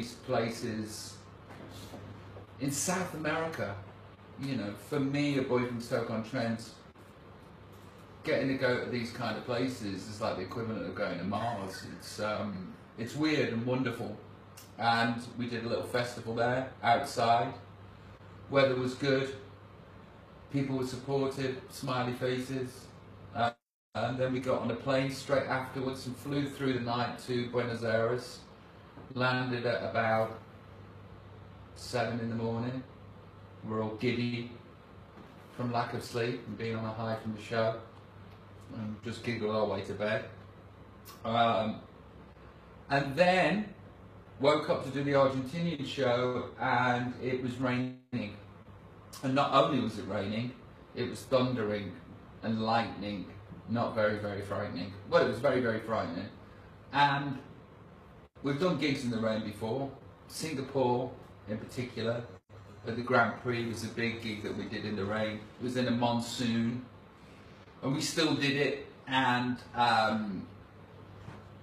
places in South America. You know, for me, a boy from Stoke-on-Trent, getting to go to these kind of places is like the equivalent of going to Mars. It's weird and wonderful. And we did a little festival there, outside. Weather was good. People were supportive, smiley faces. And then we got on a plane straight afterwards and flew through the night to Buenos Aires. Landed at about 7 in the morning. We're all giddy from lack of sleep and being on a high from the show. And just giggled our way to bed. And then woke up to do the Argentinian show, and it was raining. And not only was it raining, it was thundering and lightning. Not very, very frightening. Well, it was very, very frightening. And we've done gigs in the rain before. Singapore, in particular, at the Grand Prix was a big gig that we did in the rain. It was in a monsoon, and we still did it. And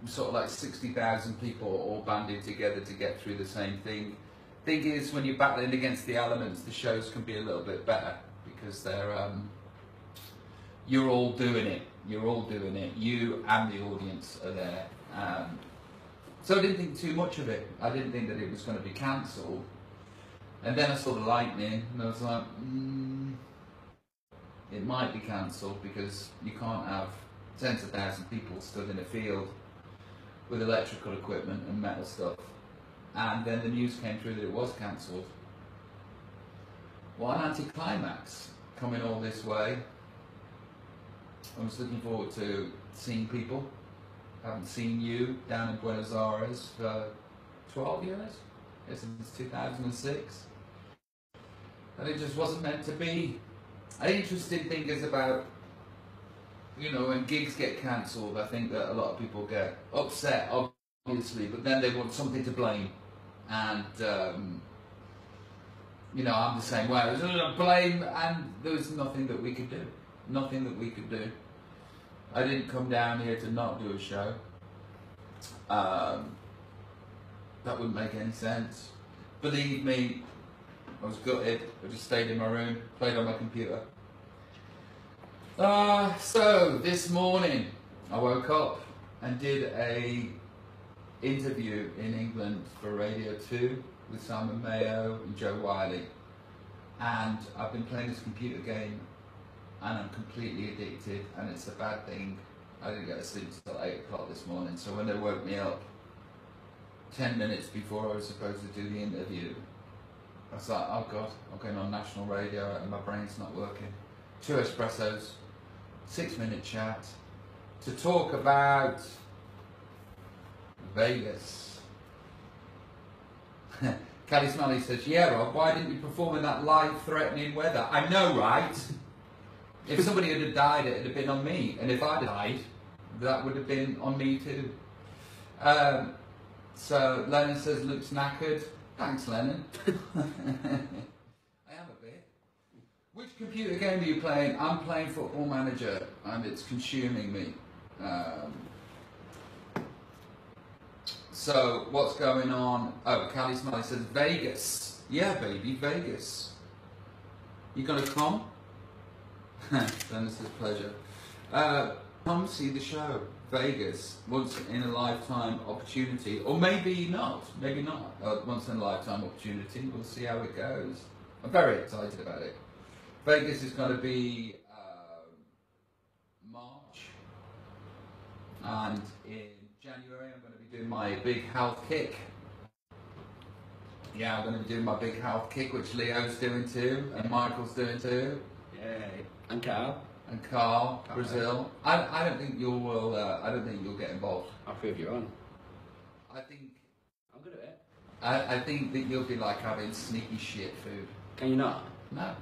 sort of like 60,000 people all banded together to get through the same thing. Thing is, when you're battling against the elements, the shows can be a little bit better because they're you're all doing it. You're all doing it. You and the audience are there. So I didn't think too much of it. I didn't think that it was going to be cancelled. And then I saw the lightning, and I was like, it might be cancelled because you can't have tens of thousands of people stood in a field with electrical equipment and metal stuff. And then the news came through that it was cancelled. What an anticlimax, coming all this way. I was looking forward to seeing people. I haven't seen you down in Buenos Aires for 12 years, since 2006. And it just wasn't meant to be. An interesting thing is about, you know, when gigs get cancelled, I think that a lot of people get upset, obviously, but then they want something to blame. And, you know, I'm the same way. There's a blame, and there was nothing that we could do. Nothing that we could do. I didn't come down here to not do a show. That wouldn't make any sense. Believe me, I was gutted. I just stayed in my room, played on my computer. So this morning I woke up and did a interview in England for Radio 2 with Simon Mayo and Joe Wiley, and I've been playing this computer game and I'm completely addicted, and it's a bad thing. I didn't get to sleep until 8 o'clock this morning, so when they woke me up 10 minutes before I was supposed to do the interview, I was like, oh God, I'm going on national radio and my brain's not working. 2 espressos, 6-minute chat to talk about Vegas. Callie Smalley says, yeah Rob, why didn't you perform in that life-threatening weather? I know, right? If somebody had died, it would have been on me. And if I died, that would have been on me too. So Lennon says, looks knackered. Thanks, Lennon. I am a bit. Which computer game are you playing? I'm playing Football Manager, and it's consuming me. So what's going on? Oh, Callie Smiley says, Vegas. Yeah, baby, Vegas. You gonna come? Then it's a pleasure. Come see the show. Vegas, once in a lifetime opportunity, or maybe not, once in a lifetime opportunity. We'll see how it goes. I'm very excited about it. Vegas is going to be March, and in January I'm going to be doing my big health kick. Yeah, I'm going to be doing my big health kick, which Leo's doing too, and Michael's doing too. Yay. And Carl. And Carl, Brazil. I don't think you will. I don't think you'll get involved. I'll prove you wrong. I think I'm good at it. I think that you'll be like having sneaky shit food. Can you not? No.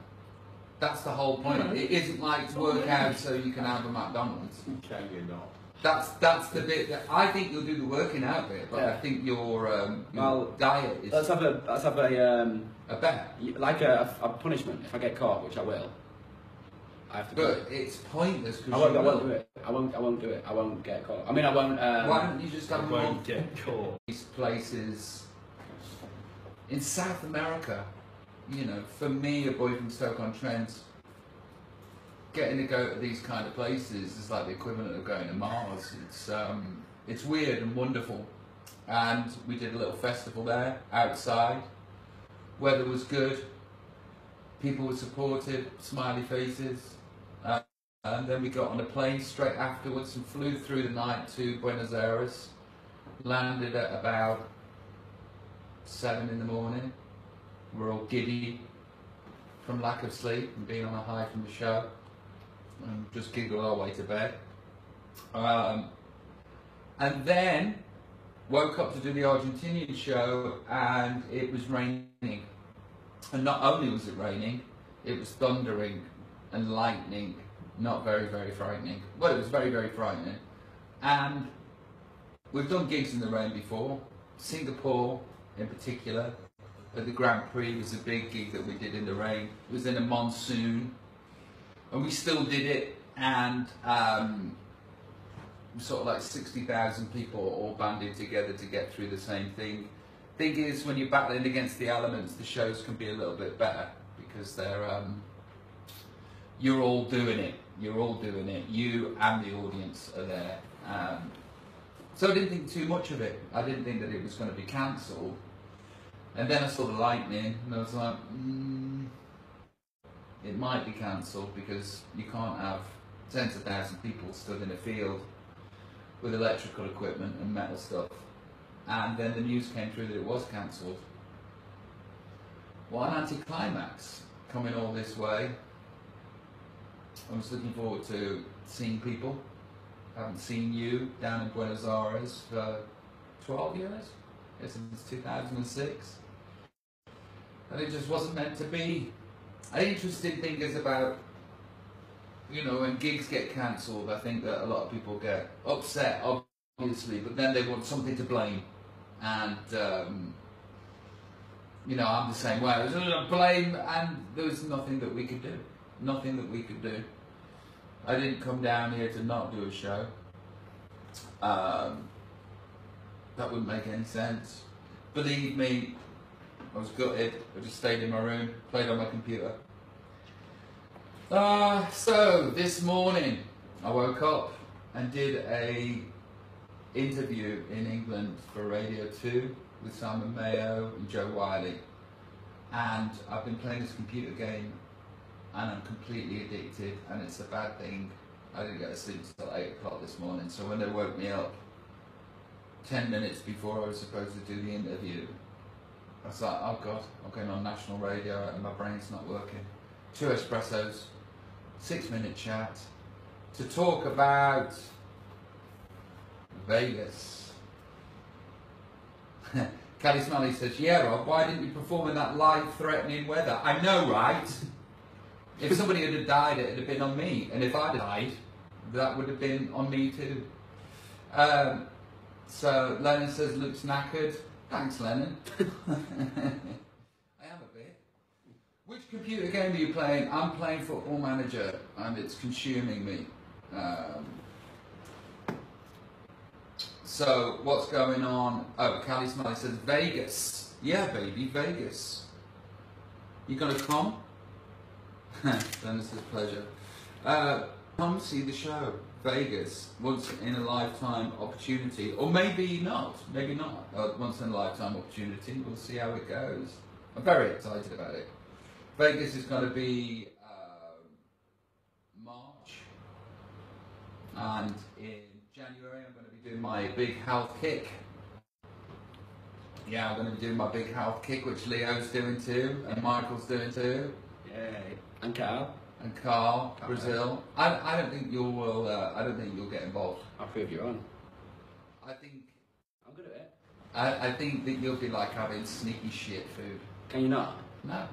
That's the whole point. It isn't like to work out so you can have a McDonald's. Can you not? That's the bit that I think you'll do the working out bit, but I think your diet is. Let's have a bet. Like a punishment if I get caught, which I will. I have to. But it's pointless because I won't do it. I won't do it. I won't get caught. I mean, I won't. Why don't you just have won't get caught? These places in South America, you know, for me, a boy from Stoke-on-Trent, getting to go to these kind of places is like the equivalent of going to Mars. It's weird and wonderful. And we did a little festival there, outside. Weather was good. People were supportive, smiley faces. And then we got on a plane straight afterwards and flew through the night to Buenos Aires. Landed at about 7 in the morning. We're all giddy from lack of sleep and being on a high from the show. And just giggled our way to bed. And then woke up to do the Argentinian show and it was raining. And not only was it raining, it was thundering and lightning. Not very, very frightening. Well, it was very, very frightening. And we've done gigs in the rain before. Singapore, in particular, at the Grand Prix was a big gig that we did in the rain. It was in a monsoon. And we still did it. And sort of like 60,000 people all banded together to get through the same thing. Thing is, when you're battling against the elements, the shows can be a little bit better because they're you're all doing it. You're all doing it. You and the audience are there. So I didn't think too much of it. I didn't think that it was going to be cancelled. And then I saw the lightning, and I was like, it might be cancelled because you can't have tens of thousands of people stood in a field with electrical equipment and metal stuff. And then the news came through that it was cancelled. What an anticlimax, coming all this way. I was looking forward to seeing people. I haven't seen you down in Buenos Aires for 12 years, since 2006. And it just wasn't meant to be. An interesting thing is about, you know, when gigs get cancelled, I think that a lot of people get upset, obviously, but then they want something to blame. And, you know, I'm the same way. There's a blame, and there was nothing that we could do. Nothing that we could do. I didn't come down here to not do a show. That wouldn't make any sense. Believe me, I was gutted. I just stayed in my room, played on my computer. So this morning I woke up and did a interview in England for Radio 2 with Simon Mayo and Joe Wiley. And I've been playing this computer game and I'm completely addicted, and it's a bad thing. I didn't get to sleep until 8 o'clock this morning, so when they woke me up 10 minutes before I was supposed to do the interview, I was like, oh God, I'm going on national radio and my brain's not working. 2 espressos, 6-minute chat to talk about Vegas. Callie Smalley says, yeah Rob, why didn't you perform in that life-threatening weather? I know, right? If somebody had died, it would have been on me. And if I'd died, that would have been on me too. So Lennon says, looks knackered. Thanks, Lennon. I am a bit. Which computer game are you playing? I'm playing Football Manager, and it's consuming me. So what's going on? Oh, Callie Smiley says, Vegas. Yeah, baby, Vegas. You gonna come? Then it's a pleasure. Come see the show. Vegas, once in a lifetime opportunity, or maybe not, once in a lifetime opportunity. We'll see how it goes. I'm very excited about it. Vegas is going to be March, and in January I'm going to be doing my big health kick. Yeah, I'm going to be doing my big health kick, which Leo's doing too, and Michael's doing too. Yay. And Carl. And Carl, Brazil. I don't think you will. I don't think you'll get involved. I'll prove you're on. I think I'm good at it. I think that you'll be like having sneaky shit food. Can you not? No.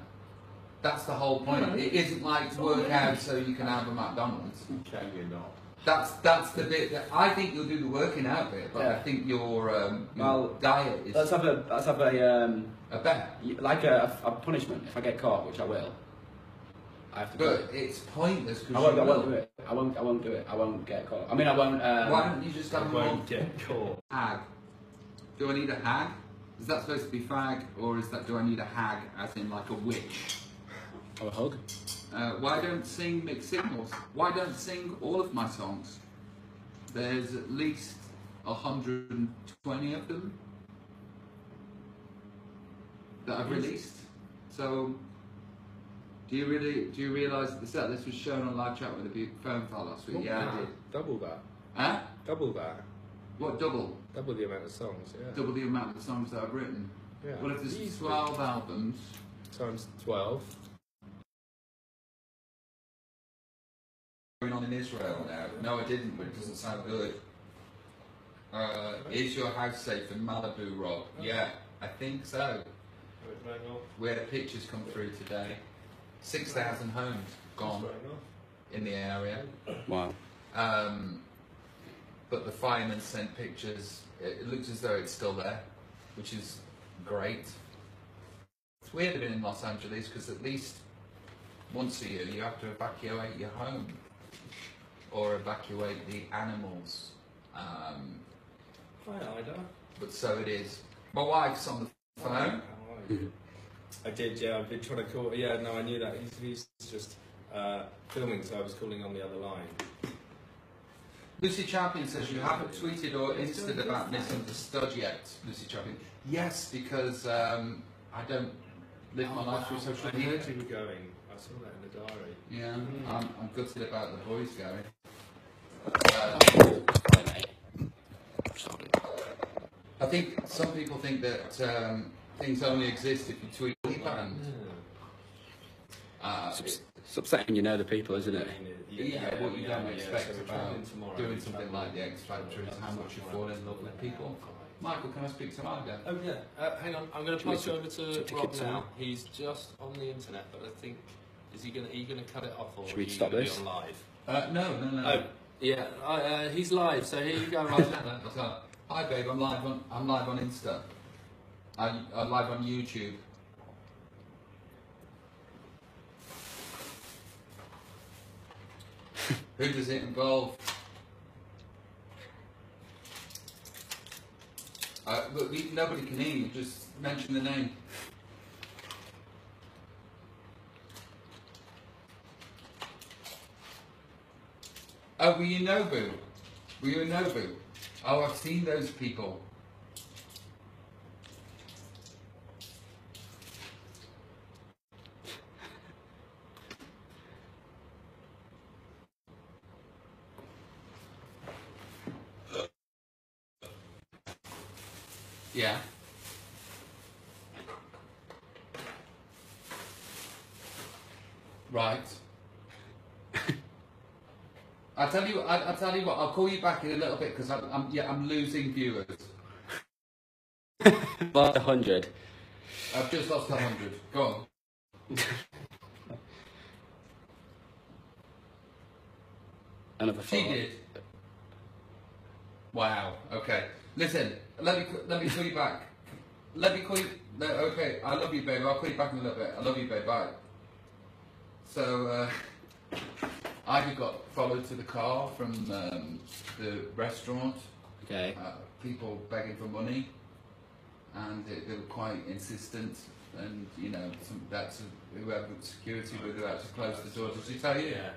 That's the whole point. No. It isn't like to work out so you can have a McDonald's. Can you not? That's the bit that I think you'll do the working out bit, but Yeah. I think your Well, diet is Let's have a a bet. like a punishment if I get caught, which I will. I have to do it. But it's pointless because I won't do it. I won't do it. I won't get caught. I mean, I won't. Why don't you just have a won't get caught. hag? Do I need a hag? Is that supposed to be fag, or is that, do I need a hag, as in like a witch? Or a hug? Why don't sing mixed signals? Why don't sing all of my songs? There's at least 120 of them that I've released. So, do you realise that the set list was shown on live chat with a big phone file last week? Yeah, I did. Double that. Huh? Double that. What double? Double the amount of songs, yeah. Double the amount of songs that I've written. Yeah. Well, if there's 12 albums times 12. going on in Israel now. No, I didn't, but it doesn't sound good. Is your house safe in Malibu, Rob? Yeah, I think so. We had pictures come through today. 6,000 homes gone in the area. Wow. But the firemen sent pictures. It looks as though it's still there, which is great. It's weird living in Los Angeles because at least once a year you have to evacuate your home or evacuate the animals. Hi, Ida. But so it is. My wife's on the phone. How are you? I did, yeah. I've been trying to call. Yeah, no, I knew that. He's just filming, so I was calling on the other line. Lucy Champion says you haven't tweeted or insted about Misunderstood yet, Lucy Champion. Yes, because I don't live my life through social I media. heard you were going. I saw that in the diary. Yeah, I'm gutted about the boys going. I think some people think that things only exist if you tweet a band. It's upsetting, you know, the people, isn't it? Yeah, what you don't expect so about doing something like the X Factor is how much you fall in love with people. Michael, can I speak to Ida? Oh yeah, hang on. I'm going to pass you over to Rob tickets now. on? He's just on the internet, but I think are you going to cut it off or Should we are you stop gonna this? Be on live? No. Oh yeah, he's live. So here you go, Rob. Hi babe, I'm live on Insta. I'm live on YouTube. Who does it involve? Look, nobody can hear you, just mention the name. Oh, were you Nobu? Were you a Nobu? Oh, I've seen those people. Yeah. Right. I'll tell you what. I'll call you back in a little bit because I'm losing viewers. 100. I've just lost 100. Go on. Another She follow-up. did. Wow. Okay. Listen. Let me call you back. Let me call you. No, okay. I love you, babe. I'll call you back in a little bit. I love you, babe. Bye. So I got followed to the car from the restaurant. Okay. People begging for money, and they were quite insistent. And you know, whoever security were about to close the door. Did she tell you? Yeah.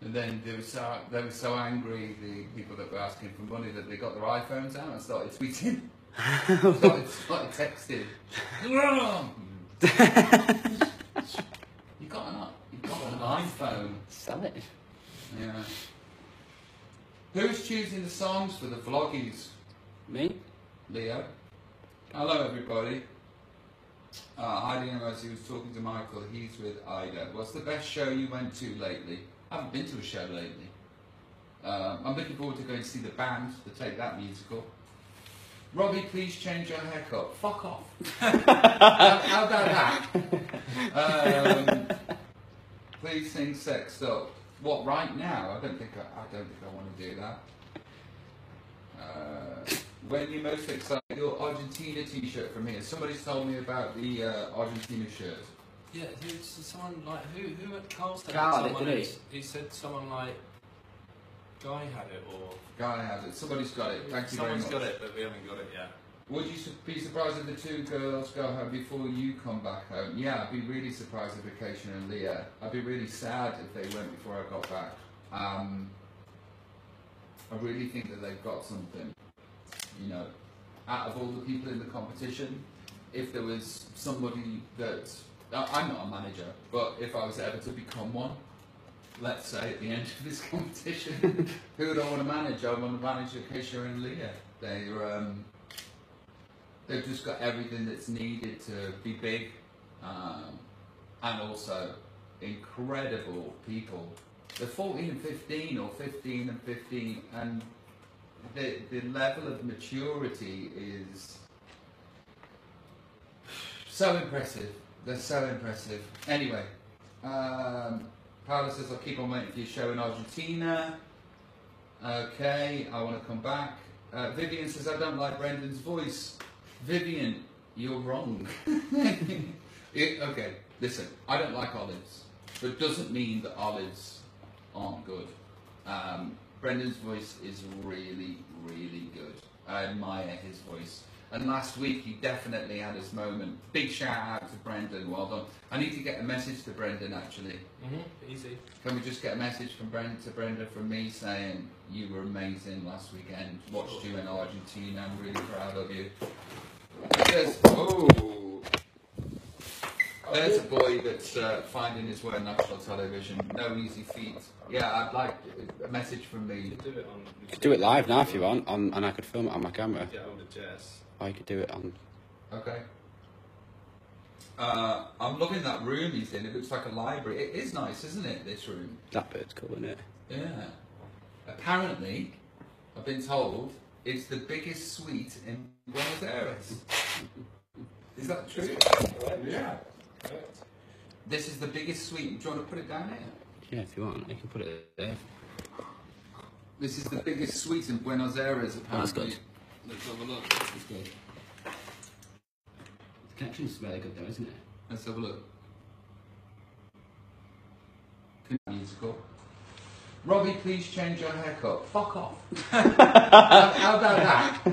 And then they were so angry, the people that were asking for money, that they got their iPhones out and started tweeting. started texting. You got an iPhone. Sell it. Yeah. Who's choosing the songs for the vloggies? Me? Leo. Hello everybody. Heidi knows he was talking to Michael. He's with Ida. What's the best show you went to lately? I haven't been to a show lately. I'm looking forward to going to see the band, the Take That musical. Robbie, please change your haircut. Fuck off. How about that? Please sing Sexed Up. What, right now? I don't think I want to do that. When you're most excited, your Argentina t-shirt from here. Somebody's told me about the Argentina shirt. Yeah, someone like who at Carl's Carl had it, didn't he said someone like Guy had it or Guy has it. Somebody's got it. Thank you very much. Someone's got it, but we haven't got it yet. Would you be surprised if the two girls go home before you come back home? Yeah, I'd be really surprised if Acacia and Leah. I'd be really sad if they went before I got back. I really think that they've got something. You know, out of all the people in the competition, if there was somebody that... I'm not a manager, but if I was ever to become one, let's say at the end of this competition, who would I want to manage? I want to manage Acacia and Leah. They've just got everything that's needed to be big, and also incredible people. They're 14 and 15 or 15 and 15, and the level of maturity is so impressive. They're so impressive. Anyway, Paula says, I'll keep on waiting for your show in Argentina. Okay, I want to come back. Vivian says, I don't like Brendan's voice. Vivian, you're wrong. Okay, listen, I don't like olives, but it doesn't mean that olives aren't good. Brendan's voice is really, really good. I admire his voice. And last week he definitely had his moment. Big shout out to Brendan, well done. I need to get a message to Brendan actually. Easy. Can we just get a message from Brendan to Brenda from me saying you were amazing last weekend, watched you in Argentina, I'm really proud of you. There's a boy that's finding his way on national television. No easy feat. Yeah, I'd like a message from me. You could do it on. You could do it live now if you want, and I could film it on my camera. Get hold of Jess. Or you could do it on. Okay. I'm loving that room he's in. It looks like a library. It is nice, isn't it? This room. That bird's cool, isn't it? Yeah. Apparently, I've been told it's the biggest suite in Buenos Aires. Is that true? Yeah. This is the biggest suite. Do you want to put it down here? Yeah, if you want, you can put it there. This is the biggest suite in Buenos Aires, apparently. That's good. Let's have a look. That's good. The connection's really good though, isn't it? Let's have a look. Musical. Robbie, please change your haircut. Fuck off. How about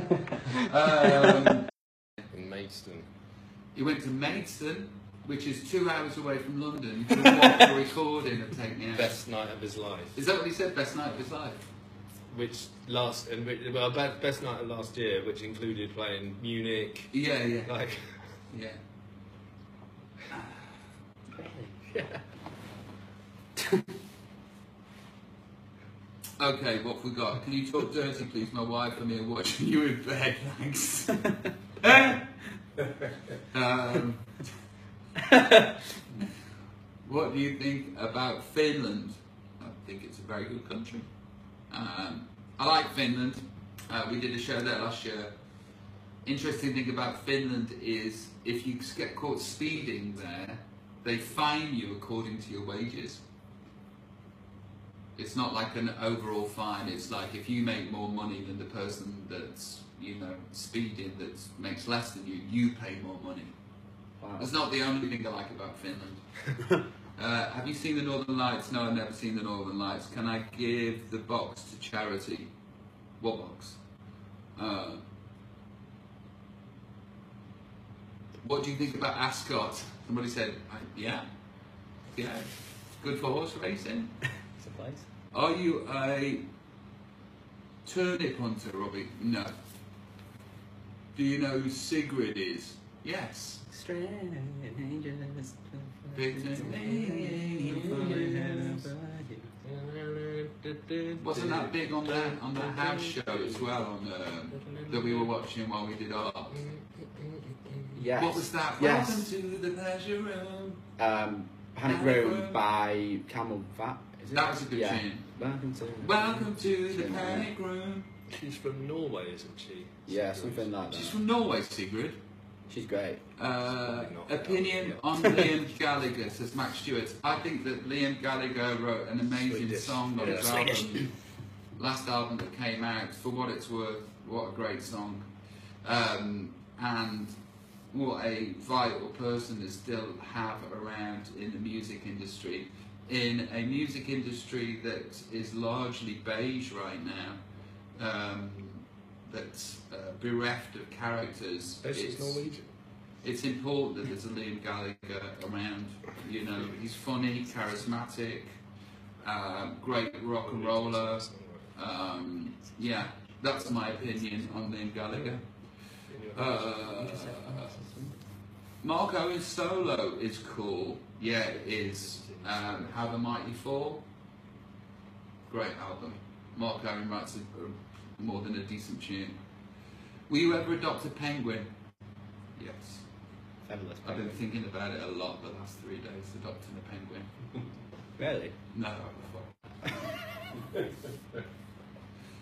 that? In Maidstone. He went to Maidstone, which is 2 hours away from London, to watch a recording and take me out. Best night of his life. Is that what he said? Best night of his life? Best night of last year, which included playing Munich. Yeah, yeah. Like. Yeah. Yeah. Okay, what have we got? Can you talk dirty, please? My wife and me are watching you in bed, thanks. What do you think about Finland? I think it's a very good country. I like Finland. We did a show there last year. Interesting thing about Finland is if you get caught speeding there, they fine you according to your wages. It's not like an overall fine. It's like if you make more money than the person that's, you know, speeding that makes less than you, you pay more money. Wow. That's not the only thing I like about Finland. Have you seen the Northern Lights? No, I've never seen the Northern Lights. Can I give the box to charity? What box? What do you think about Ascot? Somebody said, yeah, good for horse racing. It's a place. Are you a turnip hunter, Robbie? No. Do you know who Sigrid is? Yes. Strangers. Wasn't that big on that house show as well that we were watching while we did art? Yes. What was that? Yes. Welcome to the pleasure room. Panic Room by Camel Fat. Is it? That was a good tune. Welcome to the Panic Room. She's from Norway, isn't she? Yeah, something like that. She's from Norway, Sigrid. She's great. Opinion on Liam Gallagher, says Max Stewart. I think that Liam Gallagher wrote an amazing song on his album. Last album that came out. For what it's worth, what a great song. And what a vital person to still have around in the music industry. In a music industry that is largely beige right now. that's bereft of characters, It's Norwegian. it's important that there's a Liam Gallagher around. You know, he's funny, charismatic, great rock and roller. Yeah, that's my opinion on Liam Gallagher. Mark Owen's solo is cool. Yeah, it is. How the Mighty Fall. Great album. Mark Owen writes more than a decent tune. Will you ever adopt a penguin? Yes. Fabulous. I've been thinking about it a lot the last 3 days, adopting a penguin. Really? No, before.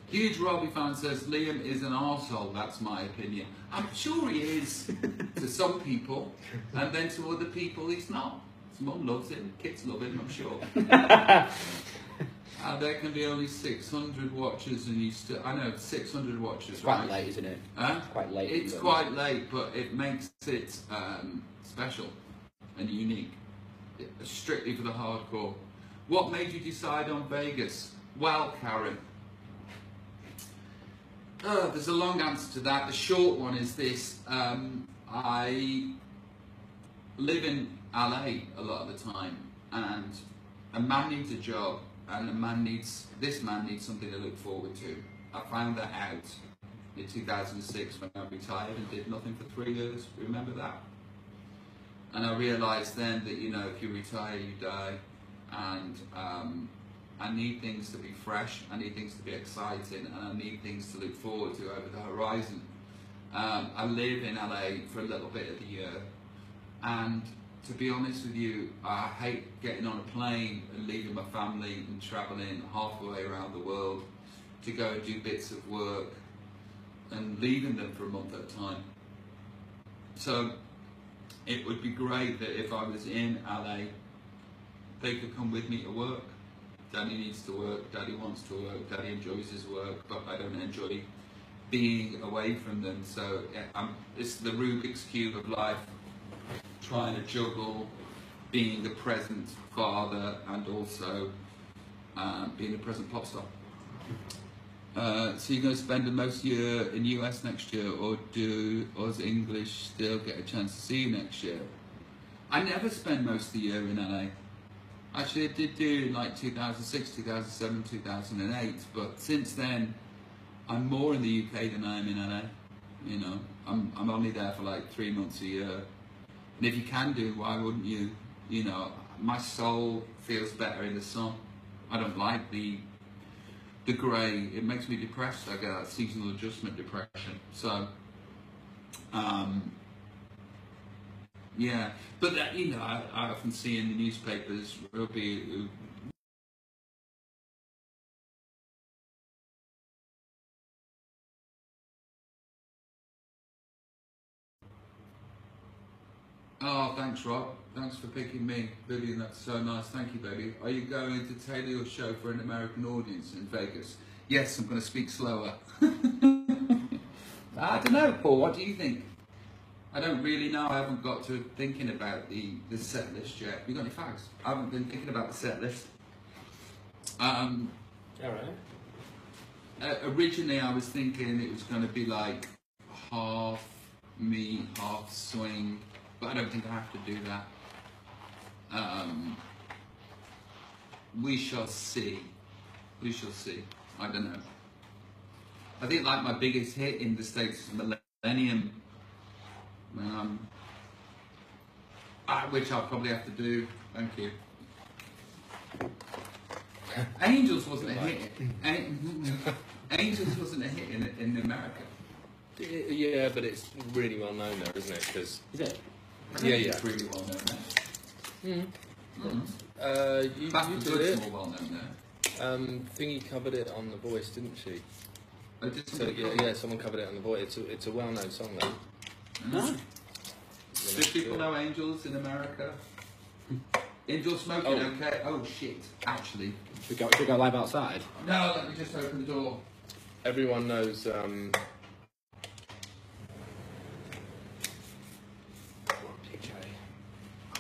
Huge Robbie fan says Liam is an arsehole, that's my opinion. I'm sure he is to some people, and then to other people he's not. His mum loves him, kids love him, I'm sure. There can be only 600 watchers and you still... I know, 600 watchers, It's right? quite late, isn't it? Huh? It's quite late. It's quite late, but it makes it special and unique. Strictly for the hardcore. What made you decide on Vegas? Well, Karen, there's a long answer to that. The short one is this. I live in LA a lot of the time, and a man needs a job, and this man needs something to look forward to. I found that out in 2006 when I retired and did nothing for 3 years. Remember that? And I realised then that, you know, if you retire, you die, and I need things to be fresh, I need things to be exciting, and I need things to look forward to over the horizon. I live in LA for a little bit of the year, and to be honest with you, I hate getting on a plane and leaving my family and travelling halfway around the world to go and do bits of work and leaving them for a month at a time. So it would be great that if I was in LA, they could come with me to work. Daddy needs to work, Daddy wants to work, Daddy enjoys his work, but I don't enjoy being away from them. So it's the Rubik's Cube of life, trying to juggle being a present father and also being a present pop star. So you're going to spend the most year in US next year, or does English still get a chance to see you next year? I never spend most of the year in LA. Actually, I did do like 2006, 2007, 2008, but since then, I'm more in the UK than I am in LA. You know, I'm only there for like 3 months a year. And if you can do, why wouldn't you? You know, my soul feels better in the sun. I don't like the grey. It makes me depressed. I get that seasonal adjustment depression. So, yeah. But that, you know, I often see in the newspapers, Robbie. Oh, thanks, Rob. Thanks for picking me. Vivian, that's so nice. Thank you, baby. Are you going to tailor your show for an American audience in Vegas? Yes, I'm going to speak slower. I don't know, Paul. What do you think? I don't really know. I haven't got to thinking about the set list yet. You got any facts? I haven't been thinking about the set list. All right. Originally, I was thinking it was going to be like half me, half swing. But I don't think I have to do that. We shall see. We shall see. I don't know. I think like my biggest hit in the States is Millennium, which I'll probably have to do. Thank you. Angels wasn't a hit. Angels wasn't a hit in America. Yeah, but it's really well known there, isn't it? Because Is it? yeah. It's really well known there. You Back did Good's it. more well known there. Thingy covered it on The Voice, didn't she? I did So something yeah, someone covered it on The Voice. It's a well-known song though. No. Do people know Angels in America? Angel smoking, okay. Oh shit, actually. Should we go live outside? No, let me just open the door. Everyone knows.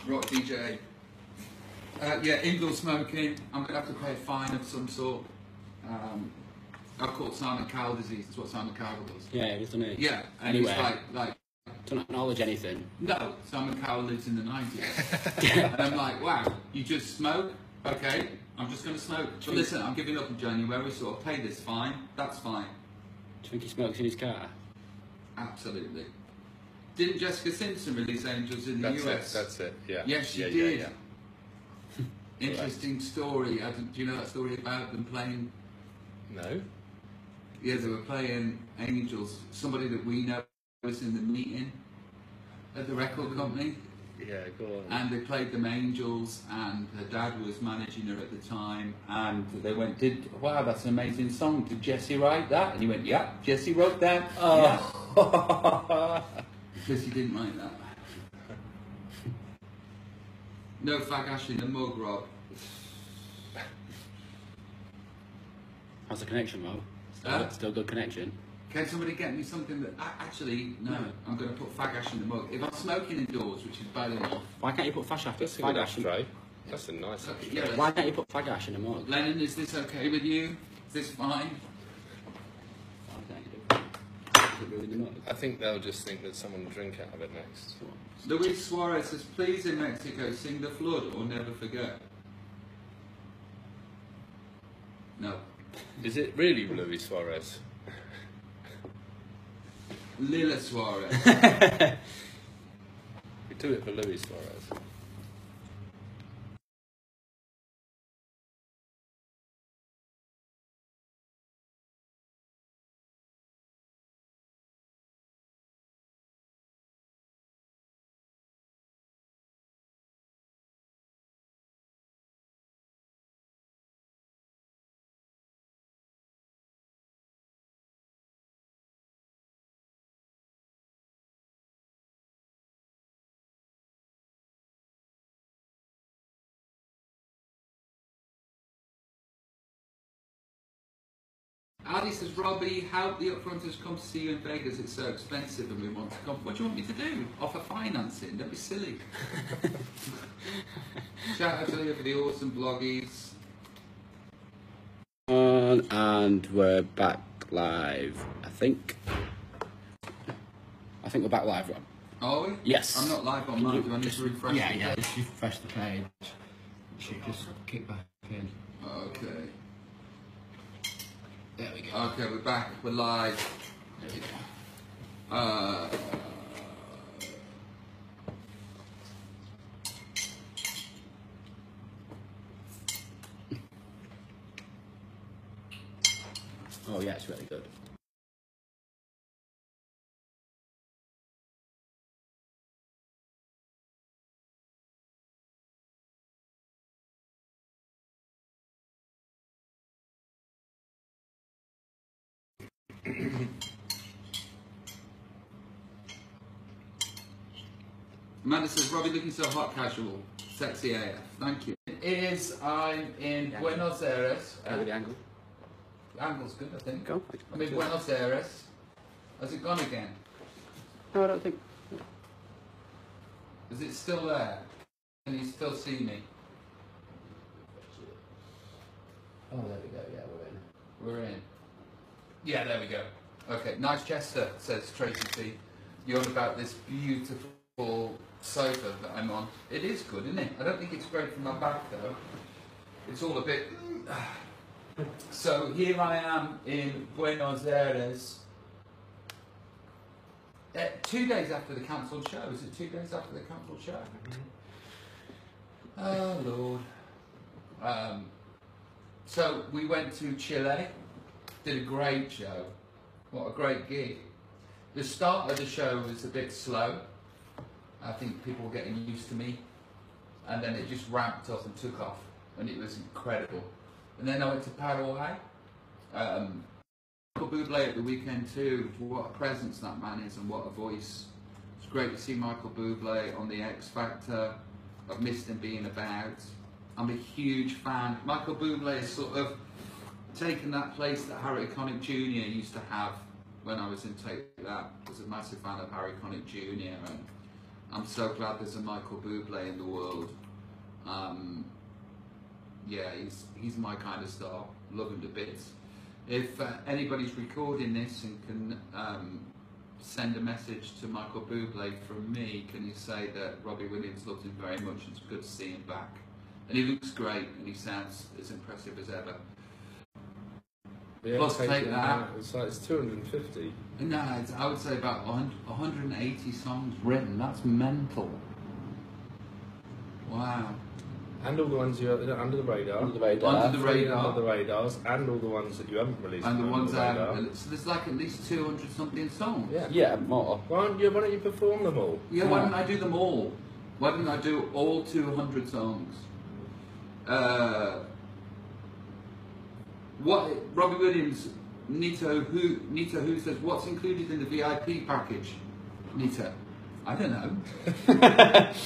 Rock DJ. Yeah, indoor smoking. I'm going to have to pay a fine of some sort. I've caught Simon Cowell disease. That's what Simon Cowell does. Yeah, isn't it? Yeah, and Anyway. he's like, Don't acknowledge anything. no, Simon Cowell lives in the 90s. And I'm like, wow, you just smoke? Okay, I'm just going to smoke. But listen, I'm giving up in January, so I'll pay this fine. That's fine. Do you think he smokes in his car? Absolutely. Didn't Jessica Simpson release Angels in the US? That's it, yeah. Yes, she yeah, did. Yeah, Interesting story. Do you know that story about them playing? No? Yeah, they were playing Angels. Somebody that we know was in the meeting at the record company. Yeah, go on. And they played them Angels, and her dad was managing her at the time. And they went, wow, that's an amazing song. Did Jesse write that? And he went, yeah, Jesse wrote that. Oh. Because he didn't write that. No fag ash in the mug, Rob. How's the connection, Rob? Still good connection. Can somebody get me something that... Actually, no. I'm going to put fag ash in the mug. If I'm smoking indoors, which is bad enough... Why can't you put fag ash? That's a good ashtray. That's a nice ashtray. Yeah, Why can't you put fag ash in a mug? Lennon, is this okay with you? Is this fine? Why can't you do it? In the mug? I think they'll just think that someone will drink out of it next. Luis Suarez says, please in Mexico, sing The Flood or Never Forget. No. Is it really Luis Suarez? Lila Suarez. We do it for Luis Suarez. Ali says, Robbie, help the upfronters come to see you in Vegas. It's so expensive and we want to come. What do you want me to do? Offer financing? Don't be silly. Shout out to you for the awesome bloggies. And we're back live, I think. I think we're back live, Rob. Are we? Yes. I'm not live on mine. Do I need to refresh Yeah, the yeah, page? just refresh the page. You should just kick back in. Okay. There we go. Okay, we're back. We're live. There we go. Oh yeah, it's really good. Amanda says, Robbie looking so hot casual. Sexy AF. Thank you. It is, I'm in Buenos Aires. Go with the angle. The angle's good, I think. Go. I'm in Buenos Aires. Has it gone again? No, I don't think. Is it still there? Can you still see me? Oh, there we go. Yeah, we're in. We're in. Yeah, there we go. Okay, nice Chester, says Tracy P. You're on about this beautiful sofa that I'm on. It is good, isn't it? I don't think it's great for my back though. It's all a bit... So here I am in Buenos Aires. 2 days after the cancelled show. Is it 2 days after the cancelled show? Oh Lord. So we went to Chile, did a great show. What a great gig. The start of the show was a bit slow. I think people were getting used to me. And then it just ramped up and took off. And it was incredible. And then I went to Paraguay. Michael Bublé at the weekend too. What a presence that man is and what a voice. It's great to see Michael Bublé on the X Factor. I've missed him being about. I'm a huge fan. Michael Bublé has sort of taken that place that Harry Connick Jr. used to have when I was in Take That. I was a massive fan of Harry Connick Jr. and I'm so glad there's a Michael Bublé in the world. Yeah, he's my kind of star. Love him to bits. If anybody's recording this and can send a message to Michael Bublé from me, can you say that Robbie Williams loves him very much? It's good to see him back. And he looks great and he sounds as impressive as ever. Yeah, Plus take that. It's like it's 250. No, I would say about 180 songs written. That's mental. Wow. And all the ones you have under the radar. Under the radar. Under the radar. Under the radars, and all the ones that you haven't released. And the ones under I radar. haven't. So there's like at least 200 something songs. Yeah. Yeah, more. Why don't you perform them all? Yeah, why don't I do them all? Why don't I do all 200 songs? What Robbie Williams, Nito who says what's included in the VIP package? Nito, I don't know.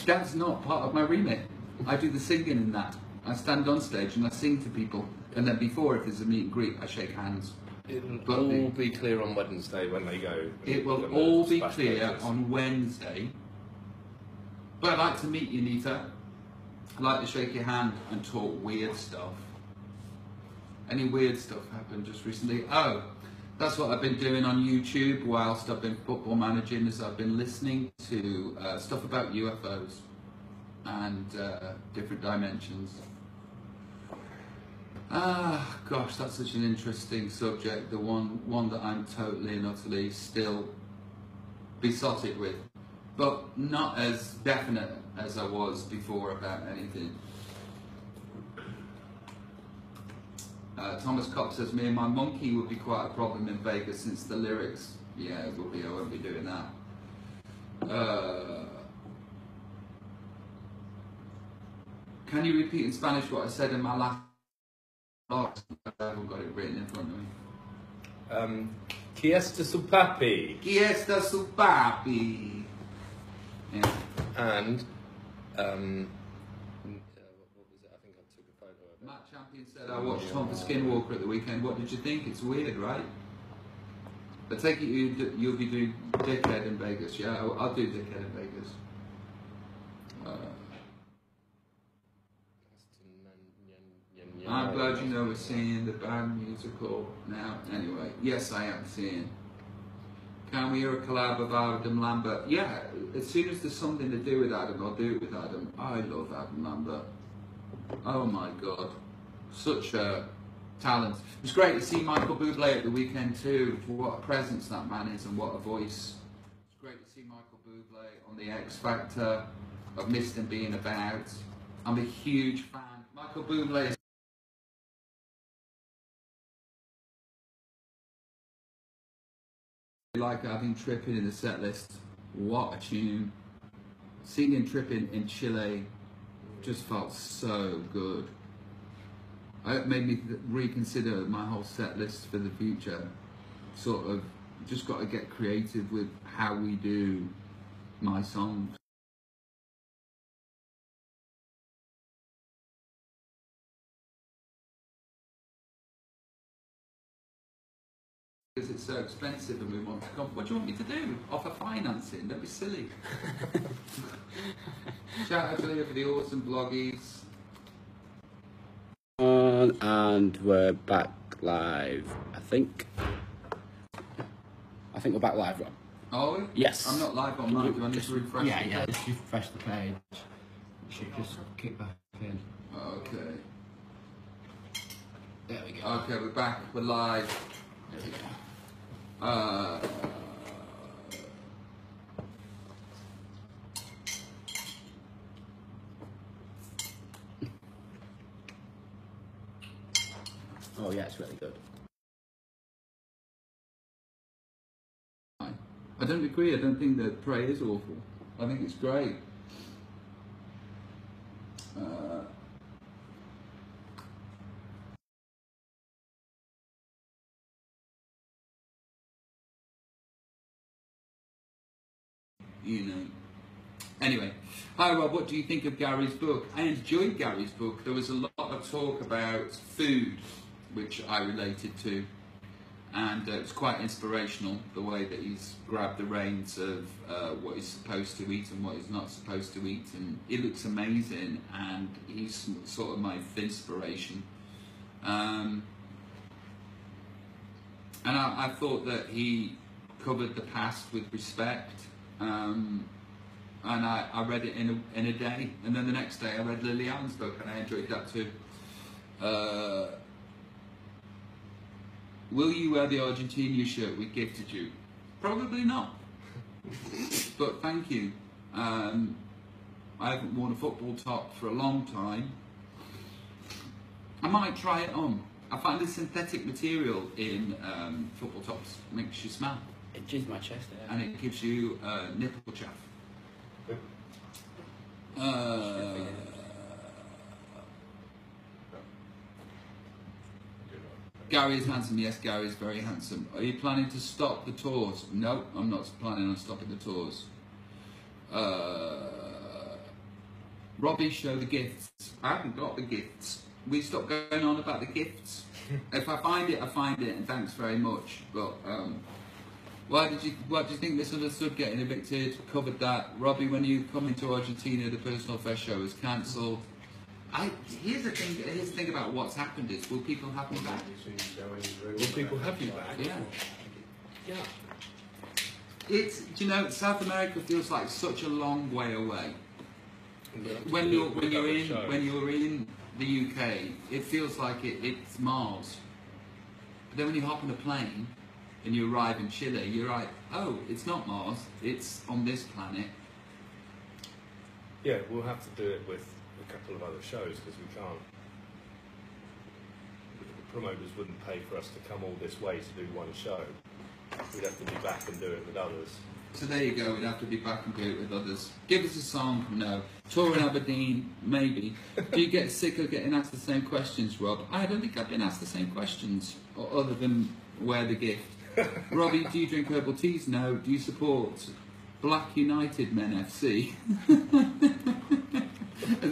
That's not part of my remit. I do the singing in that. I stand on stage and I sing to people, and then before, if there's a meet and greet, I shake hands. It'll all be clear on Wednesday when they go. It will all be clear on Wednesday. But I'd like to meet you, Nita. I'd like to shake your hand and talk weird stuff. Any weird stuff happened just recently? Oh, that's what I've been doing on YouTube whilst I've been football managing, is I've been listening to stuff about UFOs and different dimensions. Ah, gosh, that's such an interesting subject. The one that I'm totally and utterly still besotted with, but not as definite as I was before about anything. Thomas Cobb says, me and my monkey would be quite a problem in Vegas since the lyrics. Yeah, it would be. I won't be doing that. Can you repeat in Spanish what I said in my last box? I haven't got it written in front of me. Qui está su papi? Qui está su papi? Yeah. And what was it? I think I took a photo of it. Matt Champion said, I watched Tom for Skinwalker at the weekend. What did you think? It's weird, right? I take it you'll be doing Dickhead in Vegas. Yeah, I'll do Dickhead in Vegas. I'm glad you know we're seeing the band musical now. Anyway, yes, I am seeing. Can we hear a collab of Adam Lambert? Yeah, as soon as there's something to do with Adam, I'll do it with Adam. I love Adam Lambert. Oh my God, such a talent. It was great to see Michael Bublé at the weekend too. What a presence that man is and what a voice. It's great to see Michael Bublé on the X Factor. I've missed him being about. I'm a huge fan. Michael Bublé is like having Trippin' in the set list. What a tune. Singing Trippin' in Chile just felt so good. It made me reconsider my whole set list for the future. Sort of just got to get creative with how we do my songs. Because it's so expensive and we want to come. What do you want me to do? Offer financing? Don't be silly. Shout out to Leah for the awesome bloggies. And we're back live, I think. We're back live, Rob. Are we? Yes. I'm not live on mine. Do I need to refresh Yeah, it? yeah, just refresh the page. You should just kick back in. Okay. There we go. Okay, we're back. We're live. There we go. Oh yeah, it's really good. I don't agree. I don't think that Prey is awful. I think it's great. You know. Anyway, hi Rob, what do you think of Gary's book? I enjoyed Gary's book. There was a lot of talk about food, which I related to. And it's quite inspirational, the way that he's grabbed the reins of what he's supposed to eat and what he's not supposed to eat. And it looks amazing, and he's sort of my inspiration. And I thought that he covered the past with respect. And I read it in a day. And then the next day I read Lily Allen's book, and I enjoyed that too. Will you wear the Argentina shirt we gifted you? Probably not. But thank you. I haven't worn a football top for a long time. I might try it on. I find the synthetic material in football tops makes you smell. It jizzed my chest out. And it gives you nipple chaff. Gary is handsome. Yes, Gary is very handsome. Are you planning to stop the tours? No, I'm not planning on stopping the tours. Robbie, show the gifts. I haven't got the gifts. We stop going on about the gifts. If I find it, I find it, and thanks very much. But what do you think Misunderstood getting evicted covered that? Robbie, when you come into Argentina, the Personal Fest show is cancelled. Here's the thing about what's happened is, will people have me back? Will people have you back? Yeah. Yeah. It's, you know, South America feels like such a long way away. When you're in the UK, it feels like it's Mars. But then when you hop on a plane and you arrive in Chile, you're like, oh, it's not Mars, it's on this planet. Yeah, we'll have to do it with a couple of other shows because we can't. The promoters wouldn't pay for us to come all this way to do one show. We'd have to be back and do it with others. So there you go, we'd have to be back and do it with others. Give us a song, no. Tour in Aberdeen, maybe. Do you get sick of getting asked the same questions, Rob? I don't think I've been asked the same questions, other than wear the gift. Robbie, do you drink herbal teas? No. Do you support Black United Men FC?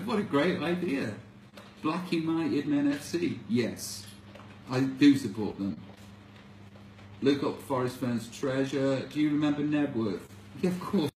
What a great idea. Black United Men FC, yes. I do support them. Look up Forest Fern's treasure. Do you remember Nebworth? Yeah, of course.